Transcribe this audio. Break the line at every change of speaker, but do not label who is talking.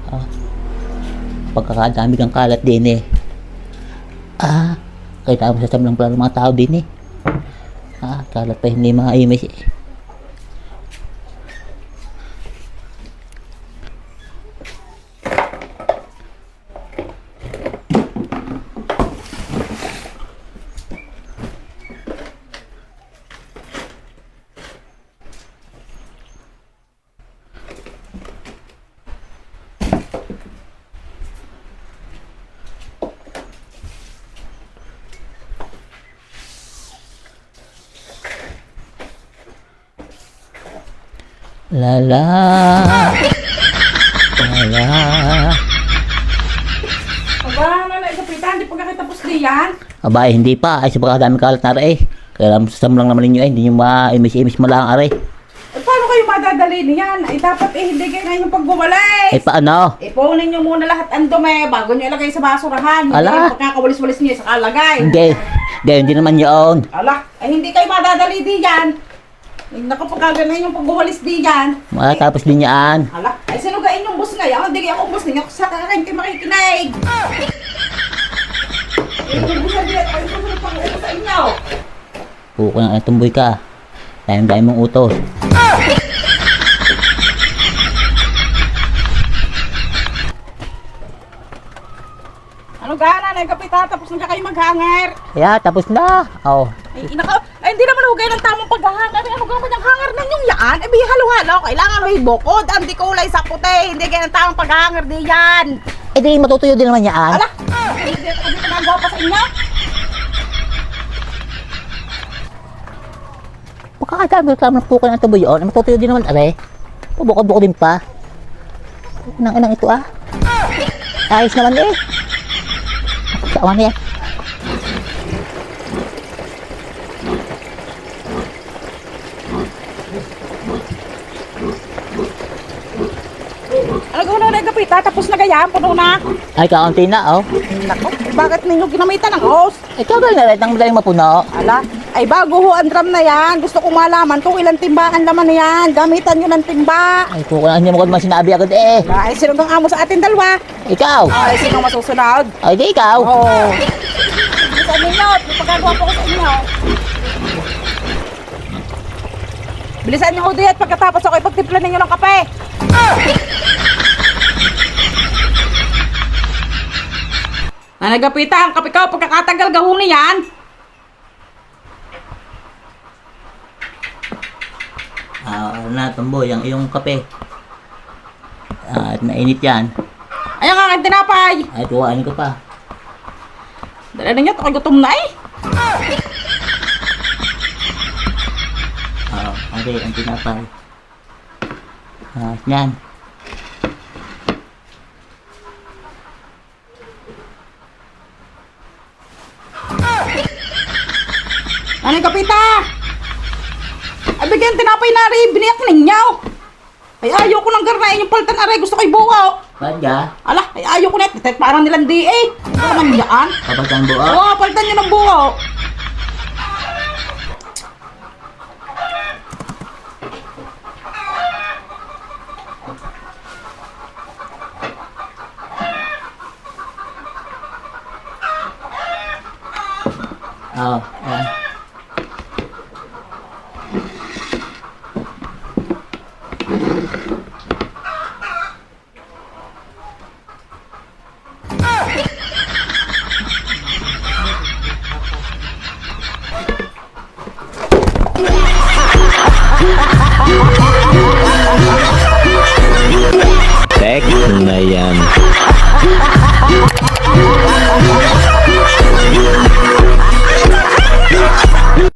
Ah, pagkakadami kang kalat din eh. Kaya tapos sa lang pala ng mga tao din eh. Kalat pa hindi maimis eh. Lala. Lala.
Aba, nanay kapitan, di pa kakitapos diyan.
Aba, hindi pa. Ay, sa pagkakadami kalat na rin eh. Kaya sasam lang naman ninyo eh. Hindi nyo maimis-imis mo lang are.
Paano kayo madadali niyan? Ay, dapat hindi kayo na yung pagbuwalis.
Eh, paano?
Ipunin nyo muna lahat ang dumi bago nyo ilagay sa basurahan. Hindi
Ala.
kayo pagkakawalis-walis nyo sa kalagay.
Hindi naman yun.
Ala, ay hindi kayo madadali diyan. Ay, naku, pagkaganahin yung pagbuwalis diyan.
Matapos din yan.
Ala, ay sinugain yung bus ngayon. Hindi kayo akong bus ninyo. Sa akin kayo makikinig. Yung bus na diyan, ay susunod pang utos sa inyo.
Puko na tumboy ka. Dahil mong utos.
Ano gana, nagkapitan, tapos na kayo maghanger.
Kaya, tapos na.
Ay, ay, hindi naman hugay ng tamang paghahangar. Ano gaman yung hangar na yung yaan? Eh, may halo-halo. Kailangan may bukod. Ang di kulay sa puti. Hindi kayo ng tamang paghahangar di yan.
Eh, di matutuyo din naman yan.
Ala, hindi ako dito nagawa pa sa inyo.
Pagkakadami reklamo ng puko ng tumboy yun. Matutuyo din naman, are. Pabukod-bukod din pa. Inang ito ah. Ayos naman eh. Sa awan yan.
Ano gawin na nagkapitan? Tapos na gayaan, puno na.
Ay, kaunti na, oh.
Nako, bakit ninyo ginamitan ng hose?
Ikaw ba na rin ang madaling mapuno?
Ala, ay bago ho ang drum na yan. Gusto kong malaman kung ilang timba ang laman na yan. Gamitan nyo ng timba.
Ay, puko na hindi mo ko naman sinabi agad eh.
Ay, sino kang amo sa atin dalawa?
Ikaw.
Ay, sino masusunod?
Ay, di ikaw.
Oo. Bilisan ninyo, may pagkagawa po ko sa inyo. Bilisan nyo ho diyan pagkatapos ako ipagtimpla ninyo ng kape. Nagapita ang kape ko pagkakatagal gahuni yan.
Ano na, tumboy, ang iyong kape. At mainit yan.
Ayan nga ang tinapay.
Ay, tuwaan ko pa.
Dala ninyo, ako'y gutom na eh.
Okay, ang tinapay. Yan.
Anong kapita? Ay, bigyan tinapay na rin, biniyak ninyo. Ay, ayaw ko ng garnain yung paltan aray, gusto ko ibuo.
Ba't ka?
Ala, ay ayaw ko na, parang nilang di eh. Ano naman yan?
Kapag ang buo?
Oo, paltan nyo ng buo.
Oo, yan.